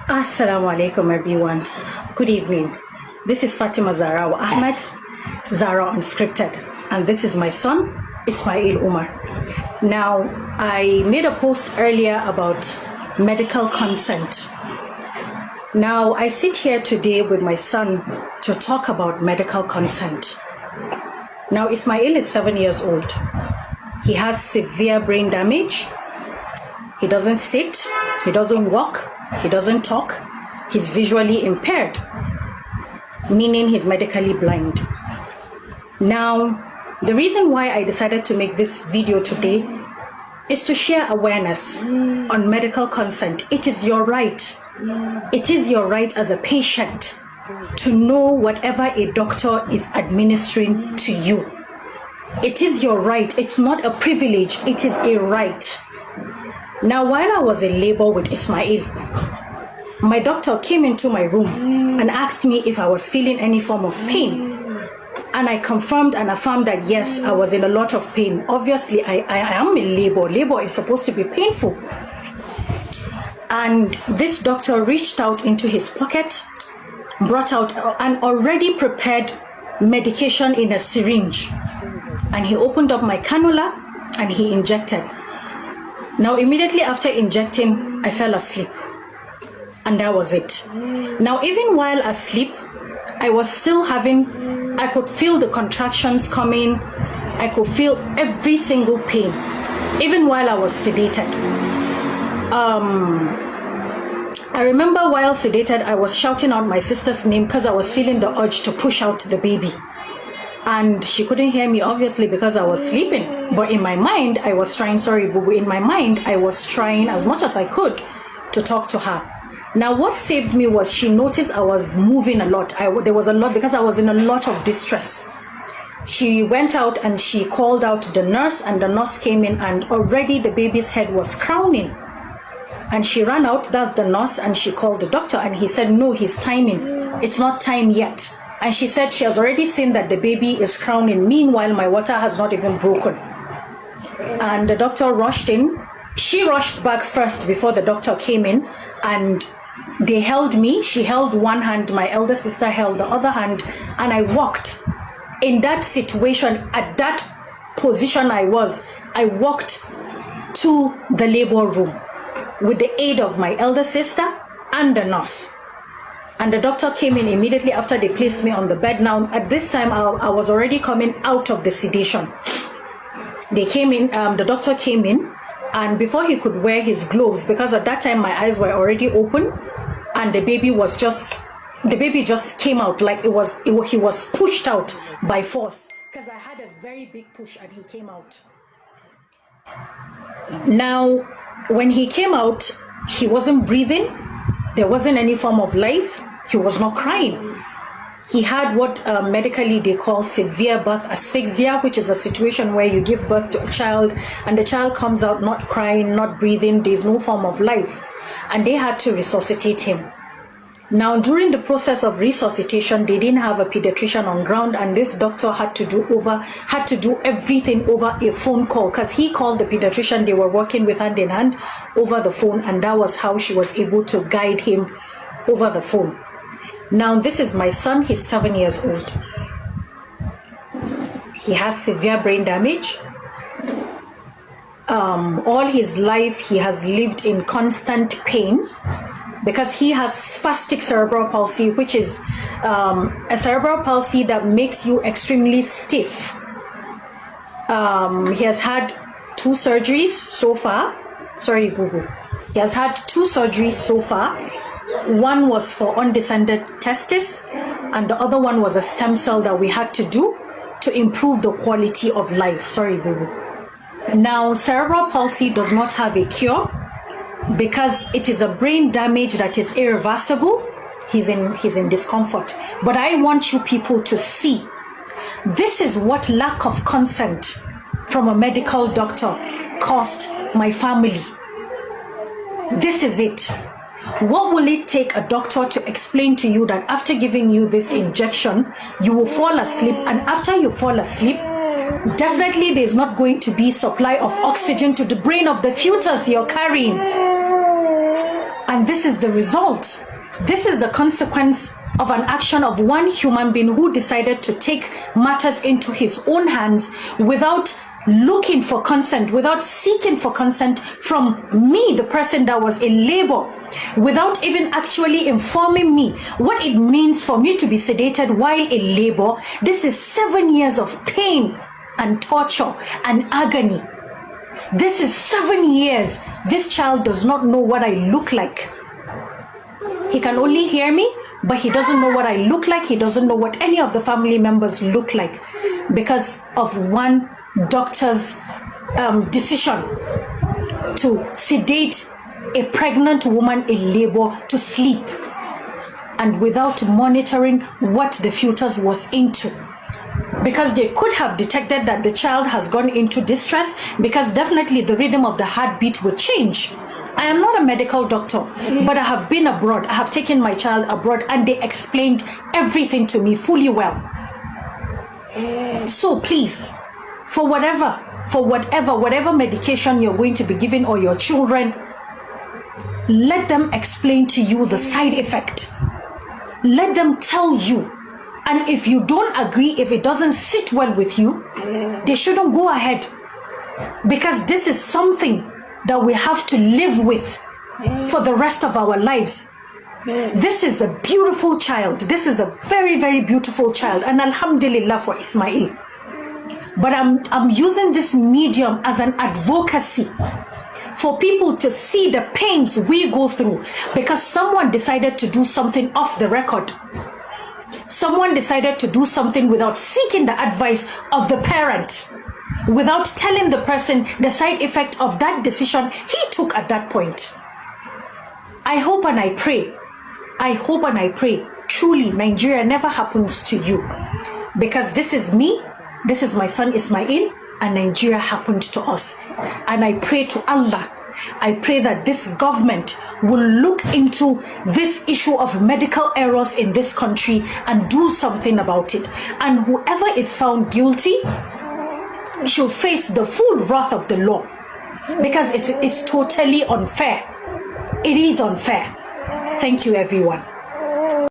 Assalamu alaikum everyone. Good evening. This is Fatima Zahra Ahmed, Zahra Unscripted, and this is my son, Ismail Umar. Now, I made a post earlier about medical consent. Now, I sit here today with my son to talk about medical consent. Now, Ismail is 7 years old. He has severe brain damage. He doesn't sit, he doesn't walk, he doesn't talk, he's visually impaired, meaning he's medically blind. Now, the reason why I decided to make this video today is to share awareness on medical consent. It is your right. It is your right as a patient to know whatever a doctor is administering to you. It is your right. It's not a privilege. It is a right. Now, while I was in labor with Ismail, my doctor came into my room and asked me if I was feeling any form of pain. And I confirmed and affirmed that yes, I was in a lot of pain. Obviously, I am in labor. Labor is supposed to be painful. And this doctor reached out into his pocket, brought out an already prepared medication in a syringe. And he opened up my cannula and he injected. Now, immediately after injecting, I fell asleep. And that was it. Now, even while asleep, I was still I could feel the contractions coming. I could feel every single pain, even while I was sedated. I remember while sedated, I was shouting out my sister's name because I was feeling the urge to push out the baby. And she couldn't hear me, obviously, because I was sleeping. But in my mind, I was trying, sorry, boo-boo, in my mind, I was trying as much as I could to talk to her. Now, what saved me was she noticed I was moving a lot. There was a lot because I was in a lot of distress. She went out and she called out the nurse, and the nurse came in, and already the baby's head was crowning. And she ran out, that's the nurse, and she called the doctor, and he said, no, he's timing. It's not time yet. And she said she has already seen that the baby is crowning. Meanwhile, my water has not even broken. And the doctor rushed in. She rushed back first before the doctor came in, and they held me. She held one hand, my elder sister held the other hand, and I walked. In that situation, at that position I walked to the labor room with the aid of my elder sister and the nurse. And the doctor came in immediately after they placed me on the bed. Now, at this time, I was already coming out of the sedation. They came in, the doctor came in, and before he could wear his gloves, because at that time my eyes were already open, and the baby just came out like he was pushed out by force. Because I had a very big push and he came out. Now, when he came out, he wasn't breathing. There wasn't any form of life. He was not crying. He had what medically they call severe birth asphyxia, which is a situation where you give birth to a child and the child comes out not crying, not breathing. There's no form of life. And they had to resuscitate him. Now, during the process of resuscitation, they didn't have a pediatrician on ground, and this doctor had to do everything over a phone call, because he called the pediatrician they were working with hand in hand over the phone, and that was how she was able to guide him over the phone. Now, this is my son. He's 7 years old. He has severe brain damage. All his life, he has lived in constant pain, because he has spastic cerebral palsy, which is a cerebral palsy that makes you extremely stiff. He has had 2 surgeries so far. Sorry, boo-boo. He has had 2 surgeries so far. One was for undescended testes, and the other one was a stem cell that we had to do to improve the quality of life. Sorry, boo-boo. Now, cerebral palsy does not have a cure, because it is a brain damage that is irreversible. He's in discomfort. But I want you people to see, this is what lack of consent from a medical doctor cost my family. This is it. What will it take a doctor to explain to you that after giving you this injection, you will fall asleep, and after you fall asleep, definitely there's not going to be supply of oxygen to the brain of the fetus you're carrying. And this is the result. This is the consequence of an action of one human being who decided to take matters into his own hands without looking for consent, without seeking for consent from me, the person that was in labor, without even actually informing me what it means for me to be sedated while in labor. This is 7 years of pain and torture and agony. This is 7 years. This child does not know what I look like. He can only hear me, but he doesn't know what I look like. He doesn't know what any of the family members look like because of one doctor's decision to sedate a pregnant woman in labor to sleep, and without monitoring what the fetus was into. Because they could have detected that the child has gone into distress, because definitely the rhythm of the heartbeat will change. I am not a medical doctor, but I have been abroad. I have taken my child abroad and they explained everything to me fully well. So please, for whatever medication you're going to be giving or your children, let them explain to you the side effect. Let them tell you. And if you don't agree, if it doesn't sit well with you, they shouldn't go ahead. Because this is something that we have to live with for the rest of our lives. This is a beautiful child. This is a very, very beautiful child. And alhamdulillah for Ismail. But I'm using this medium as an advocacy for people to see the pains we go through because someone decided to do something off the record. Someone decided to do something without seeking the advice of the parent, without telling the person the side effect of that decision he took at that point. I hope and I pray, truly Nigeria never happens to you, because this is me, this is my son Ismail, and Nigeria happened to us. And I pray to Allah, I pray that this government will look into this issue of medical errors in this country and do something about it. And whoever is found guilty should face the full wrath of the law, because it's totally unfair. It is unfair. Thank you, everyone.